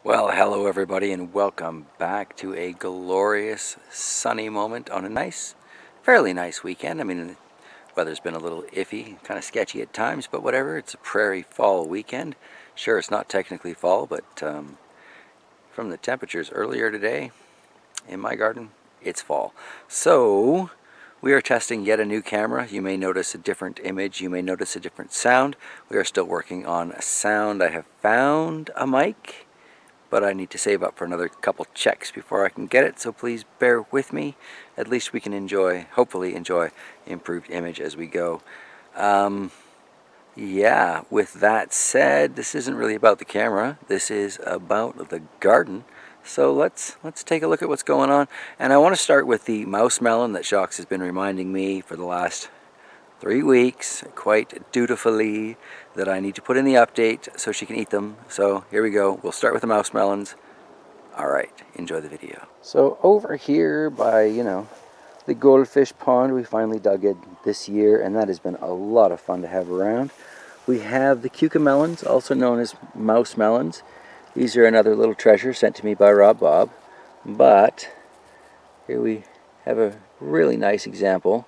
Well, hello everybody and welcome back to a glorious sunny moment on a fairly nice weekend. I mean, the weather's been a little iffy, kind of sketchy at times, but whatever. It's a prairie fall weekend. Sure, it's not technically fall, but from the temperatures earlier today in my garden, it's fall. So, we are testing yet a new camera. You may notice a different image. You may notice a different sound. We are still working on sound. I have found a mic, but I need to save up for another couple checks before I can get it, so please bear with me. At least we can hopefully enjoy improved image as we go. Yeah, with that said, this isn't really about the camera. This is about the garden. So let's take a look at what's going on. And I want to start with the mouse melon that Jacques has been reminding me for the last 3 weeks, quite dutifully, that I need to put in the update so she can eat them. So here we go. We'll start with the mouse melons. Alright, enjoy the video. So over here by, the goldfish pond, we finally dug it this year, and that has been a lot of fun to have around. We have the cucamelons, also known as mouse melons. These are another little treasure sent to me by Rob Bob. But here we have a really nice example.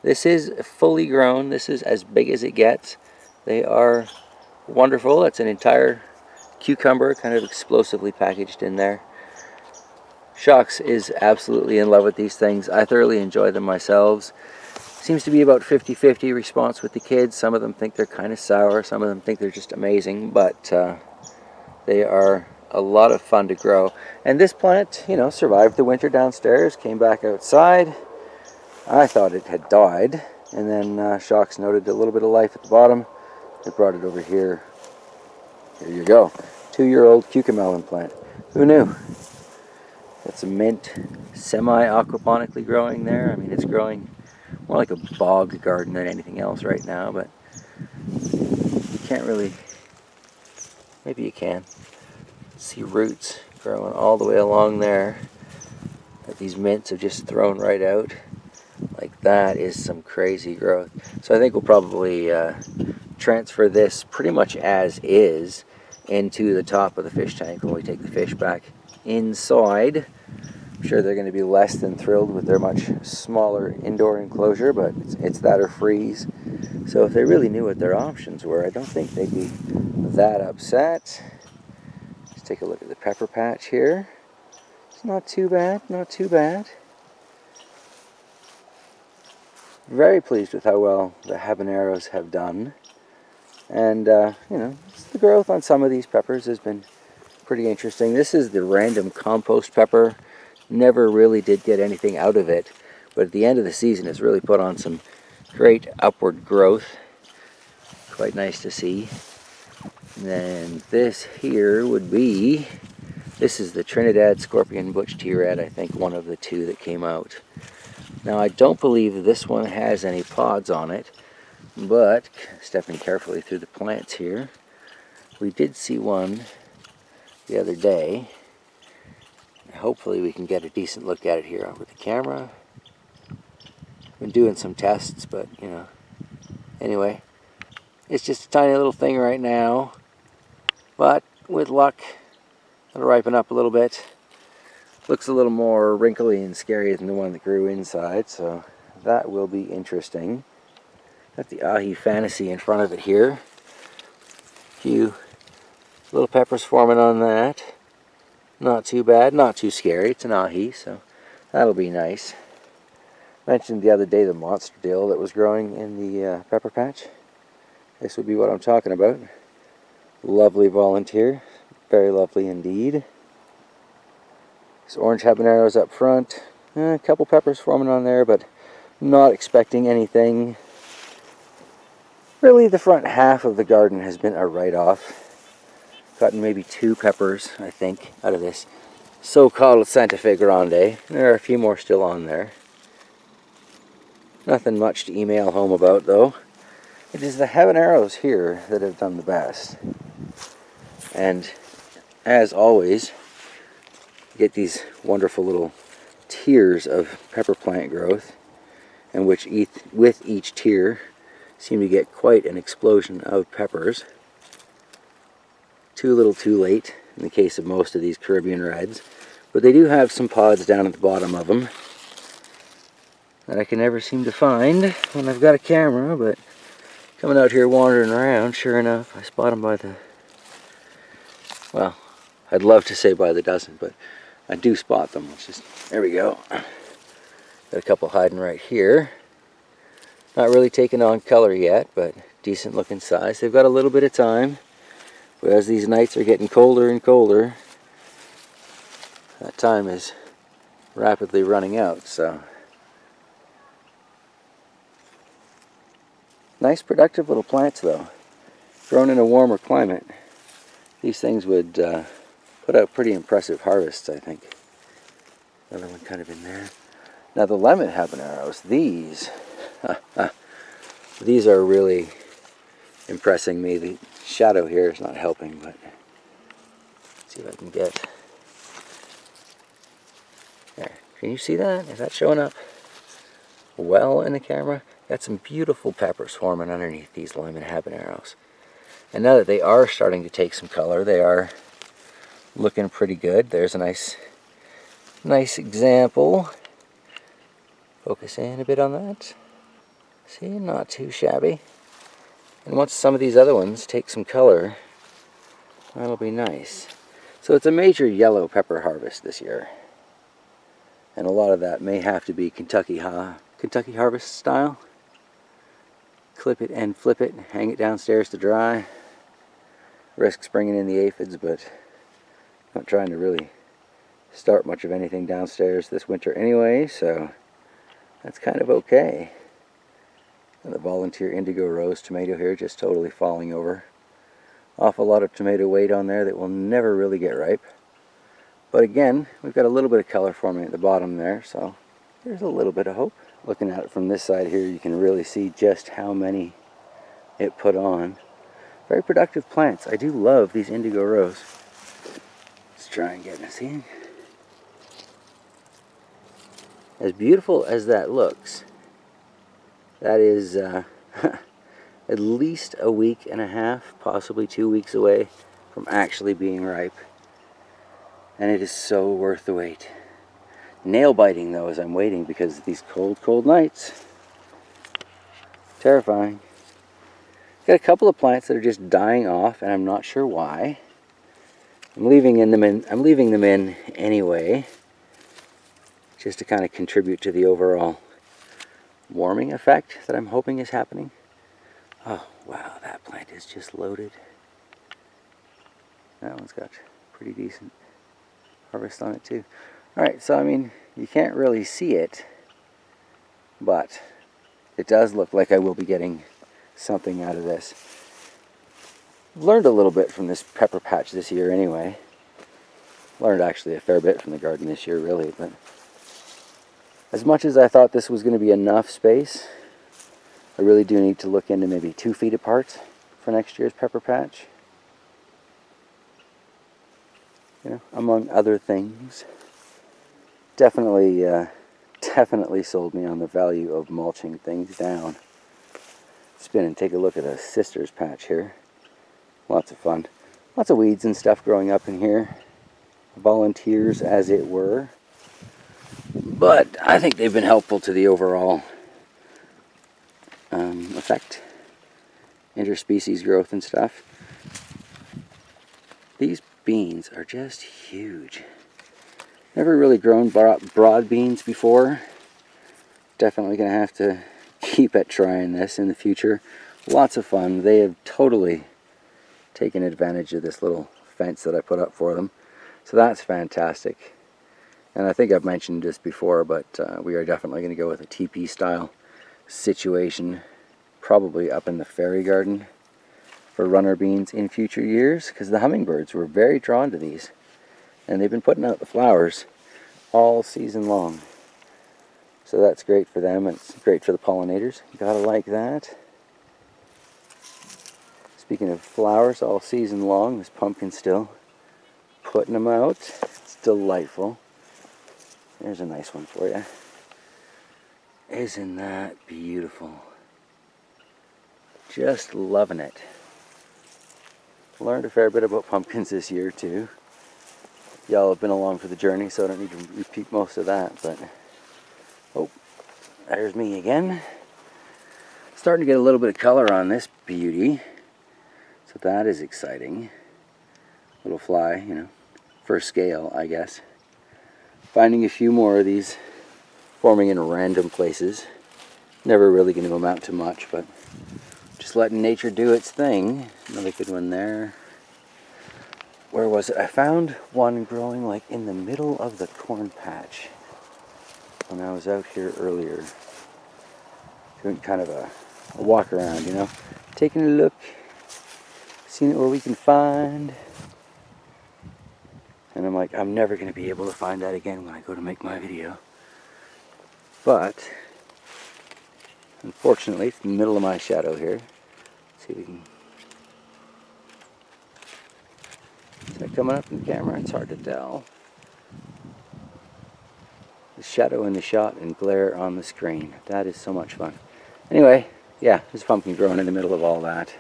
This is fully grown. This is as big as it gets. They are wonderful. It's an entire cucumber kind of explosively packaged in there. Jacques is absolutely in love with these things. I thoroughly enjoy them myself. Seems to be about 50-50 response with the kids. Some of them think they're kind of sour. Some of them think they're just amazing. But they are a lot of fun to grow. And this plant, survived the winter downstairs, came back outside. I thought it had died, and then Jacques noted a little bit of life at the bottom. I brought it over here. Here you go. 2-year-old cucamelon plant. Who knew? That's a mint, semi-aquaponically growing there. I mean, it's growing more like a bog garden than anything else right now, but you can't really, maybe you can, see roots growing all the way along there that these mints have just thrown right out. Like, that is some crazy growth. So I think we'll probably transfer this pretty much as is into the top of the fish tank when we take the fish back inside. I'm sure they're going to be less than thrilled with their much smaller indoor enclosure, but it's that or freeze. So if they really knew what their options were, I don't think they'd be that upset. Let's take a look at the pepper patch here. It's not too bad, not too bad. Very pleased with how well the habaneros have done. And, the growth on some of these peppers has been pretty interesting. This is the random compost pepper. Never really did get anything out of it, but at the end of the season it's really put on some great upward growth. Quite nice to see. And then this here would be, this is the Trinidad Scorpion Butch T-Red, I think one of the two that came out. Now I don't believe this one has any pods on it, but stepping carefully through the plants here, we did see one the other day. Hopefully we can get a decent look at it here with the camera. Been doing some tests, but anyway, it's just a tiny little thing right now, but with luck it'll ripen up a little bit. Looks a little more wrinkly and scary than the one that grew inside, so that will be interesting. Got the ahi fantasy in front of it here. A few little peppers forming on that. Not too bad, not too scary. It's an ahi, so that'll be nice. Mentioned the other day the monster dill that was growing in the pepper patch. This would be what I'm talking about. Lovely volunteer, very lovely indeed. There's orange habaneros up front. A couple peppers forming on there, but not expecting anything. Really, the front half of the garden has been a write-off. Gotten maybe 2 peppers, I think, out of this so-called Santa Fe Grande. There are a few more still on there. Nothing much to email home about, though. It is the habaneros here that have done the best. And, as always, you get these wonderful little tiers of pepper plant growth, and which with each tier seem to get quite an explosion of peppers. Too little too late. in the case of most of these Caribbean reds. But they do have some pods down at the bottom of them that I can never seem to find when I've got a camera, but coming out here wandering around, sure enough, I spot them by the, well, I'd love to say by the dozen, but I do spot them. It's just, there we go. Got a couple hiding right here. Not really taking on color yet, but decent looking size. They've got a little bit of time, but as these nights are getting colder and colder, that time is rapidly running out, so. Nice productive little plants though. Grown in a warmer climate, these things would put out pretty impressive harvests, I think. Another one kind of in there. Now the lemon habaneros, these are really impressing me. The shadow here is not helping, but let's see if I can get there. Can you see that? Is that showing up well in the camera? Got some beautiful peppers forming underneath these lemon habaneros. And now that they are starting to take some color, they are looking pretty good. There's a nice example. Focus in a bit on that. See, not too shabby. And once some of these other ones take some color, that'll be nice. So it's a major yellow pepper harvest this year. And a lot of that may have to be Kentucky harvest style. Clip it and flip it, hang it downstairs to dry. Risks bringing in the aphids, but not trying to really start much of anything downstairs this winter anyway, so that's kind of okay. And the volunteer indigo rose tomato here just totally falling over. Awful lot of tomato weight on there that will never really get ripe. But again, we've got a little bit of color forming at the bottom there, so there's a little bit of hope. Looking at it from this side here, you can really see just how many it put on. Very productive plants. I do love these indigo rose. Let's try and get this in. As beautiful as that looks, that is at least a week and a half, possibly 2 weeks away from actually being ripe. And it is so worth the wait. Nail biting though as I'm waiting because these cold nights. Terrifying. Got a couple of plants that are just dying off and I'm not sure why. I'm leaving them in anyway, just to kind of contribute to the overall warming effect that I'm hoping is happening. Oh wow, that plant is just loaded. That one's got pretty decent harvest on it too. Alright, so I mean, you can't really see it, but it does look like I will be getting something out of this. I've learned a little bit from this pepper patch this year anyway. Learned actually a fair bit from the garden this year really, but as much as I thought this was going to be enough space, I really do need to look into maybe 2 feet apart for next year's pepper patch. You know, among other things. Definitely sold me on the value of mulching things down. Spin and take a look at a sister's patch here. Lots of fun. Lots of weeds and stuff growing up in here. Volunteers, as it were. But I think they've been helpful to the overall effect. Interspecies growth and stuff. These beans are just huge. Never really grown broad beans before. Definitely going to have to keep at trying this in the future. Lots of fun. They have totally taken advantage of this little fence that I put up for them. So that's fantastic. And I think I've mentioned this before, but we are definitely going to go with a teepee style situation, probably up in the fairy garden for runner beans in future years, because the hummingbirds were very drawn to these. And they've been putting out the flowers all season long. So that's great for them, and it's great for the pollinators. Gotta like that. Speaking of flowers all season long, this pumpkin still putting them out. It's delightful. There's a nice one for you. Isn't that beautiful? Just loving it. Learned a fair bit about pumpkins this year too. y'all have been along for the journey, so I don't need to repeat most of that. But oh, there's me again. Starting to get a little bit of color on this beauty, so that is exciting. Little fly, you know, for scale, I guess. Finding a few more of these forming in random places. Never really going to amount to much, but just letting nature do its thing. Another good one there. Where was it? I found one growing like in the middle of the corn patch when I was out here earlier. Doing kind of a walk around, you know. Taking a look, seeing what we can find. And I'm like, I'm never going to be able to find that again when I go to make my video. But unfortunately, it's in the middle of my shadow here. Let's see if we can. Is that coming up in the camera? It's hard to tell. The shadow in the shot and glare on the screen. That is so much fun. Anyway, yeah, there's a pumpkin growing in the middle of all that.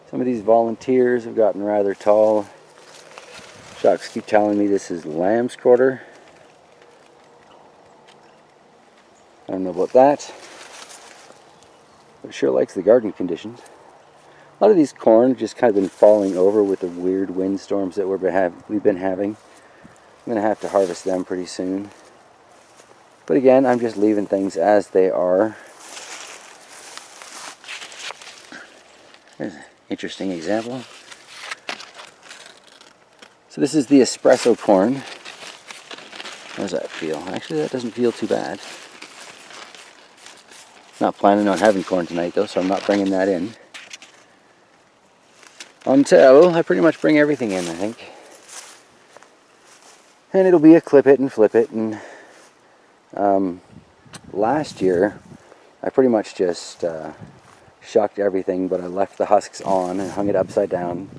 Some of these volunteers have gotten rather tall. Shucks keep telling me this is lamb's quarter. I don't know about that. But it sure likes the garden conditions. A lot of these corn just kind of been falling over with the weird windstorms that we've been having. I'm going to have to harvest them pretty soon. But again, I'm just leaving things as they are. There's an interesting example. So this is the espresso corn. How does that feel? Actually, that doesn't feel too bad. Not planning on having corn tonight though, so I'm not bringing that in. Until I pretty much bring everything in, I think. And it'll be a clip it and flip it. And last year, I pretty much just shucked everything, but I left the husks on and hung it upside down.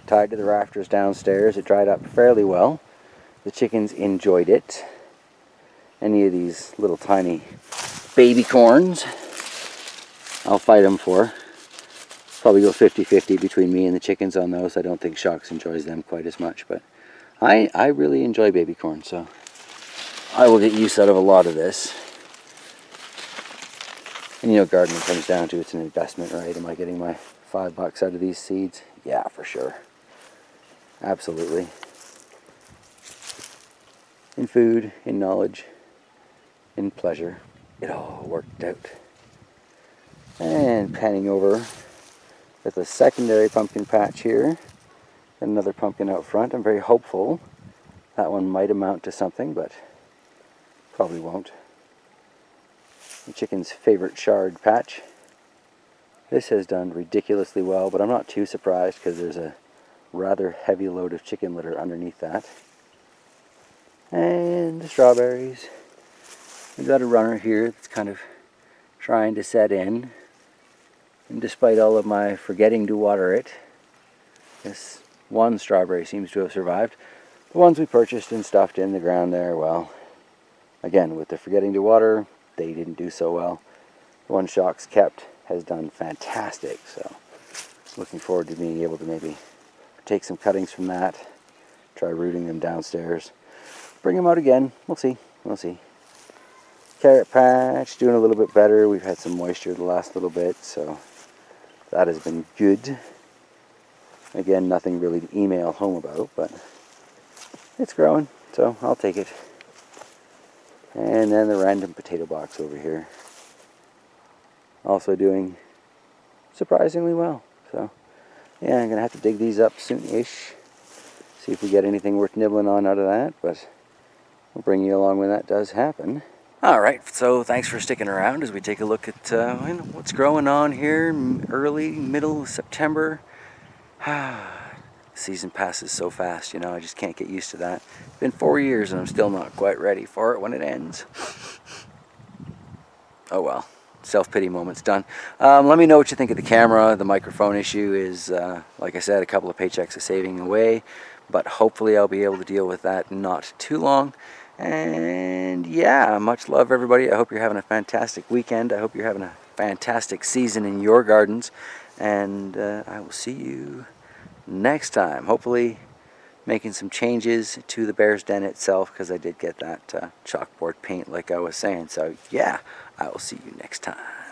Tied to the rafters downstairs. It dried up fairly well. The chickens enjoyed it. Any of these little tiny baby corns, I'll fight them for. Probably go 50-50 between me and the chickens on those. I don't think Shocks enjoys them quite as much, but I really enjoy baby corn, so I will get use out of a lot of this. And you know, gardening comes down to it's an investment, right? Am I getting my $5 out of these seeds? Yeah, for sure. Absolutely. In food, in knowledge, in pleasure. It all worked out. And panning over with a secondary pumpkin patch here. And another pumpkin out front. I'm very hopeful that one might amount to something, but probably won't. The chicken's favorite shard patch. This has done ridiculously well, but I'm not too surprised because there's a rather heavy load of chicken litter underneath that. And the strawberries. We've got a runner here that's kind of trying to set in. And despite all of my forgetting to water it, this one strawberry seems to have survived. The ones we purchased and stuffed in the ground there, well, again, with the forgetting to water, they didn't do so well. The one Shocks kept has done fantastic, so looking forward to being able to maybe take some cuttings from that, try rooting them downstairs, bring them out again. We'll see. Carrot patch doing a little bit better. We've had some moisture the last little bit, so that has been good. Again, nothing really to email home about, but it's growing, so I'll take it. And then the random potato box over here. Also doing surprisingly well. So, yeah, I'm going to have to dig these up soon-ish. See if we get anything worth nibbling on out of that, but we'll bring you along when that does happen. Alright, so thanks for sticking around as we take a look at what's growing on here early, middle of September. Season passes so fast, you know, I just can't get used to that. It's been 4 years and I'm still not quite ready for it when it ends. Oh well, self-pity moment's done. Let me know what you think of the camera. The microphone issue is, like I said, a couple of paychecks of saving away, but hopefully I'll be able to deal with that not too long. And yeah, much love everybody. I hope you're having a fantastic weekend. I hope you're having a fantastic season in your gardens. And I will see you next time. Hopefully making some changes to the bear's den itself, because I did get that chalkboard paint like I was saying. So yeah, I will see you next time.